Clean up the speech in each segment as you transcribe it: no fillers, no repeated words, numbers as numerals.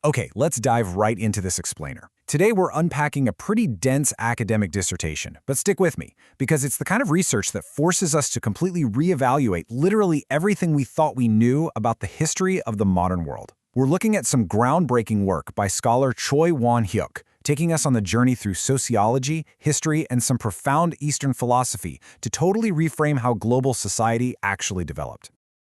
Okay, let's dive right into this explainer. Today we're unpacking a pretty dense academic dissertation, but stick with me, because it's the kind of research that forces us to completely reevaluate literally everything we thought we knew about the history of the modern world. We're looking at some groundbreaking work by scholar Choi Won-hyuk, taking us on the journey through sociology, history, and some profound Eastern philosophy to totally reframe how global society actually developed.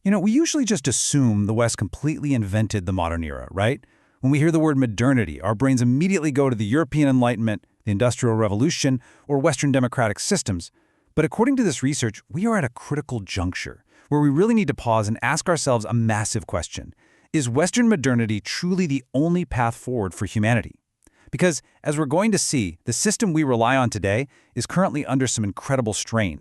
We usually just assume the West completely invented the modern era, right? When we hear the word modernity, our brains immediately go to the European Enlightenment, the Industrial Revolution, or Western democratic systems. But according to this research, we are at a critical juncture where we really need to pause and ask ourselves a massive question. Is Western modernity truly the only path forward for humanity? Because, as we're going to see, the system we rely on today is currently under some incredible strain.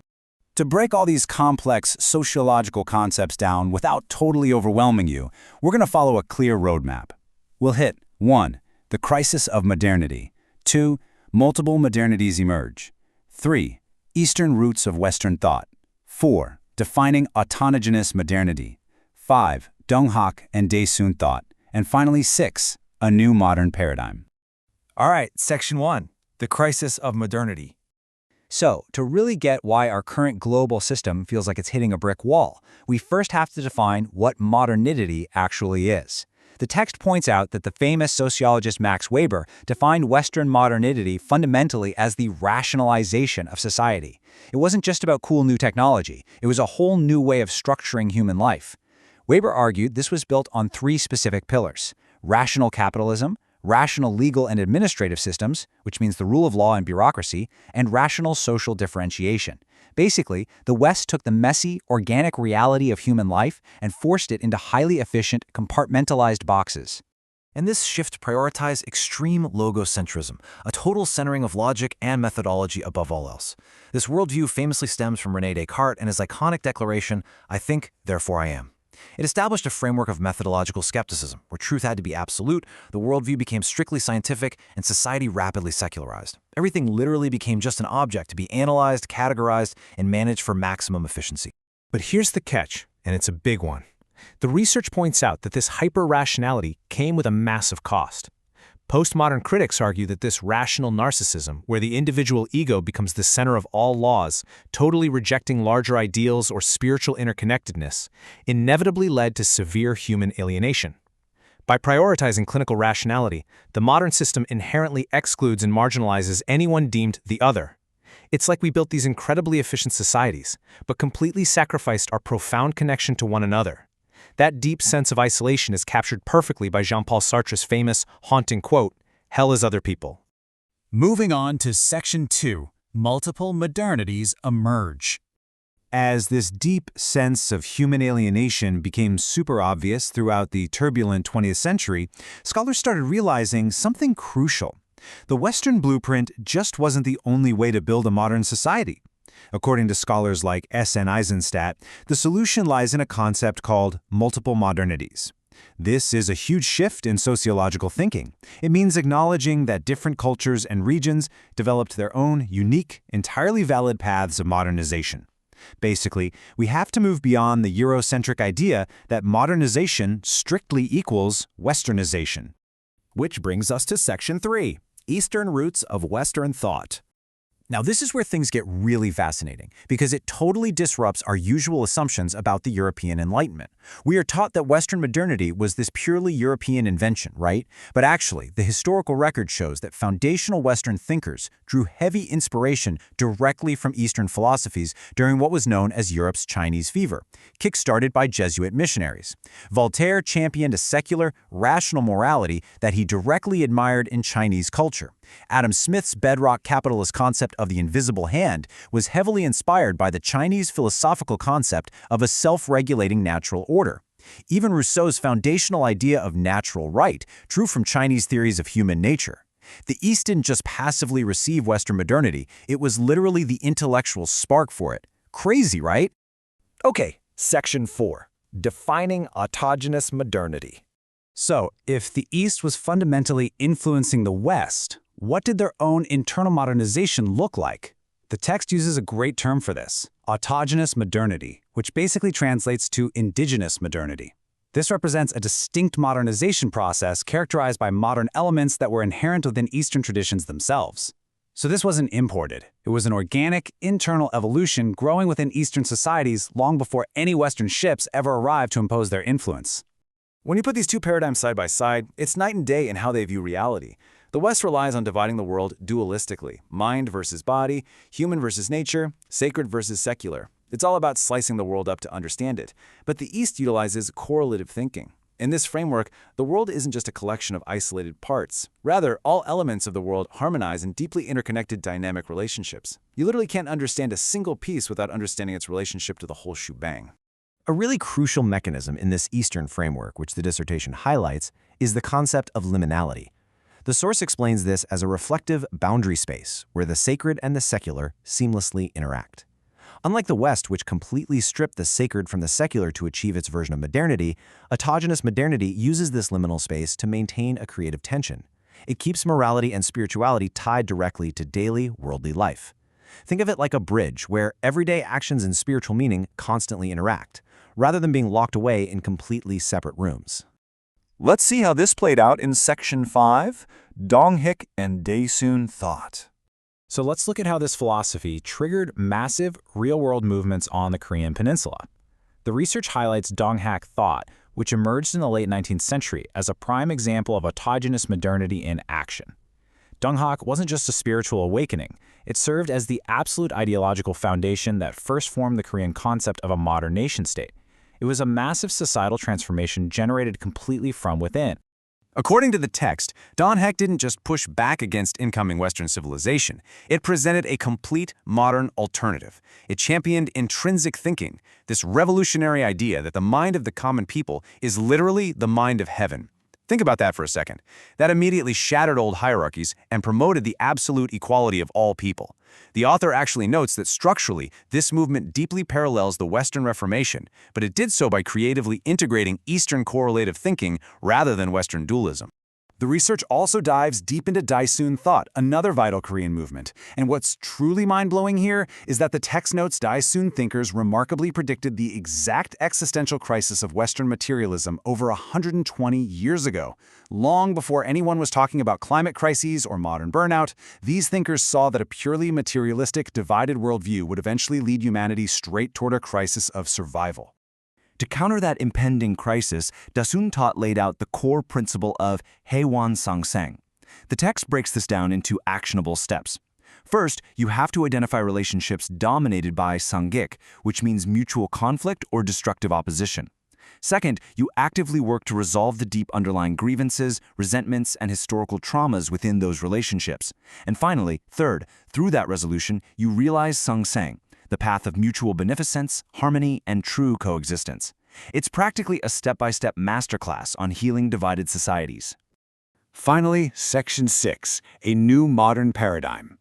To break all these complex sociological concepts down without totally overwhelming you, we're going to follow a clear roadmap. We'll hit 1. The crisis of modernity. 2. Multiple modernities emerge. 3. Eastern roots of Western thought. 4. Defining autogenous modernity. 5. Donghak and Daesun thought. And finally 6. A new modern paradigm. All right, Section 1. The crisis of modernity. So, to really get why our current global system feels like it's hitting a brick wall, we first have to define what modernity actually is. The text points out that the famous sociologist Max Weber defined Western modernity fundamentally as the rationalization of society. It wasn't just about cool new technology, it was a whole new way of structuring human life. Weber argued this was built on 3 specific pillars: rational capitalism, rational legal and administrative systems, which means the rule of law and bureaucracy, and rational social differentiation. Basically, the West took the messy, organic reality of human life and forced it into highly efficient, compartmentalized boxes. And this shift prioritized extreme logocentrism, a total centering of logic and methodology above all else. This worldview famously stems from René Descartes and his iconic declaration, "I think, therefore I am." It established a framework of methodological skepticism, where truth had to be absolute, the worldview became strictly scientific, and society rapidly secularized. Everything literally became just an object to be analyzed, categorized, and managed for maximum efficiency. But here's the catch, and it's a big one. The research points out that this hyper-rationality came with a massive cost. Postmodern critics argue that this rational narcissism, where the individual ego becomes the center of all laws, totally rejecting larger ideals or spiritual interconnectedness, inevitably led to severe human alienation. By prioritizing clinical rationality, the modern system inherently excludes and marginalizes anyone deemed the other. It's like we built these incredibly efficient societies, but completely sacrificed our profound connection to one another. That deep sense of isolation is captured perfectly by Jean-Paul Sartre's famous, haunting quote, "Hell is other people." Moving on to Section 2, multiple modernities emerge. As this deep sense of human alienation became super obvious throughout the turbulent 20th century, scholars started realizing something crucial. The Western blueprint just wasn't the only way to build a modern society. According to scholars like S.N. Eisenstadt, the solution lies in a concept called multiple modernities. This is a huge shift in sociological thinking. It means acknowledging that different cultures and regions developed their own unique, entirely valid paths of modernization. Basically, we have to move beyond the Eurocentric idea that modernization strictly equals Westernization. Which brings us to Section 3, Eastern roots of Western thought. Now, this is where things get really fascinating, because it totally disrupts our usual assumptions about the European Enlightenment. We are taught that Western modernity was this purely European invention, right? But actually, the historical record shows that foundational Western thinkers drew heavy inspiration directly from Eastern philosophies during what was known as Europe's Chinese fever, kick-started by Jesuit missionaries. Voltaire championed a secular, rational morality that he directly admired in Chinese culture. Adam Smith's bedrock capitalist concept of the invisible hand was heavily inspired by the Chinese philosophical concept of a self-regulating natural order. Even Rousseau's foundational idea of natural right drew from Chinese theories of human nature. The East didn't just passively receive Western modernity, it was literally the intellectual spark for it. Crazy, right? Okay, Section 4, Defining Autogenous Modernity. So, if the East was fundamentally influencing the West, what did their own internal modernization look like? The text uses a great term for this, autogenous modernity, which basically translates to indigenous modernity. This represents a distinct modernization process characterized by modern elements that were inherent within Eastern traditions themselves. So this wasn't imported. It was an organic, internal evolution growing within Eastern societies long before any Western ships ever arrived to impose their influence. When you put these two paradigms side by side, it's night and day in how they view reality. The West relies on dividing the world dualistically, mind versus body, human versus nature, sacred versus secular. It's all about slicing the world up to understand it. But the East utilizes correlative thinking. In this framework, the world isn't just a collection of isolated parts. Rather, all elements of the world harmonize in deeply interconnected dynamic relationships. You literally can't understand a single piece without understanding its relationship to the whole shebang. A really crucial mechanism in this Eastern framework, which the dissertation highlights, is the concept of liminality. The source explains this as a reflective boundary space where the sacred and the secular seamlessly interact. Unlike the West, which completely stripped the sacred from the secular to achieve its version of modernity, autogenous modernity uses this liminal space to maintain a creative tension. It keeps morality and spirituality tied directly to daily, worldly life. Think of it like a bridge where everyday actions and spiritual meaning constantly interact, rather than being locked away in completely separate rooms. Let's see how this played out in Section 5, Donghik and Daesoon Thought. So let's look at how this philosophy triggered massive, real-world movements on the Korean peninsula. The research highlights Donghak thought, which emerged in the late 19th century as a prime example of autogenous modernity in action. Donghak wasn't just a spiritual awakening, it served as the absolute ideological foundation that first formed the Korean concept of a modern nation-state. It was a massive societal transformation generated completely from within. According to the text, Donghak didn't just push back against incoming Western civilization. It presented a complete modern alternative. It championed intrinsic thinking, this revolutionary idea that the mind of the common people is literally the mind of heaven. Think about that for a second. That immediately shattered old hierarchies and promoted the absolute equality of all people. The author actually notes that structurally, this movement deeply parallels the Western Reformation, but it did so by creatively integrating Eastern correlative thinking rather than Western dualism. The research also dives deep into Daesoon Thought, another vital Korean movement. And what's truly mind-blowing here is that the text notes Daesoon thinkers remarkably predicted the exact existential crisis of Western materialism over 120 years ago. Long before anyone was talking about climate crises or modern burnout, these thinkers saw that a purely materialistic, divided worldview would eventually lead humanity straight toward a crisis of survival. To counter that impending crisis, Daesoon Thought laid out the core principle of Haewon Sangsang. The text breaks this down into actionable steps. First, you have to identify relationships dominated by Sanggik, which means mutual conflict or destructive opposition. Second, you actively work to resolve the deep underlying grievances, resentments, and historical traumas within those relationships. And finally, third, through that resolution, you realize Sangsang, the path of mutual beneficence, harmony, and true coexistence. It's practically a step-by-step masterclass on healing divided societies. Finally, Section 6, a new modern paradigm.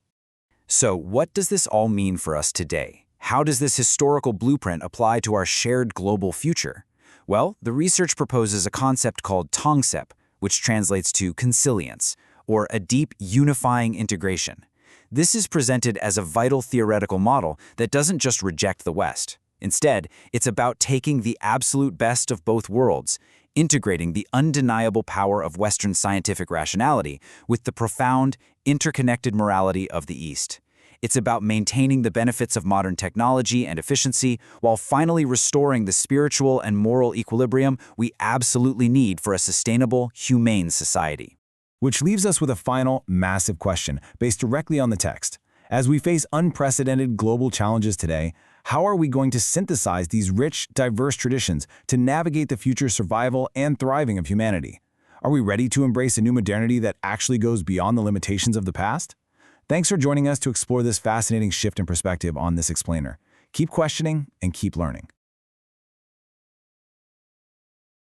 So, what does this all mean for us today? How does this historical blueprint apply to our shared global future? Well, the research proposes a concept called Tongsep, which translates to consilience, or a deep unifying integration. This is presented as a vital theoretical model that doesn't just reject the West. Instead, it's about taking the absolute best of both worlds, integrating the undeniable power of Western scientific rationality with the profound, interconnected morality of the East. It's about maintaining the benefits of modern technology and efficiency while finally restoring the spiritual and moral equilibrium we absolutely need for a sustainable, humane society. Which leaves us with a final, massive question based directly on the text. As we face unprecedented global challenges today, how are we going to synthesize these rich, diverse traditions to navigate the future survival and thriving of humanity? Are we ready to embrace a new modernity that actually goes beyond the limitations of the past? Thanks for joining us to explore this fascinating shift in perspective on this explainer. Keep questioning and keep learning.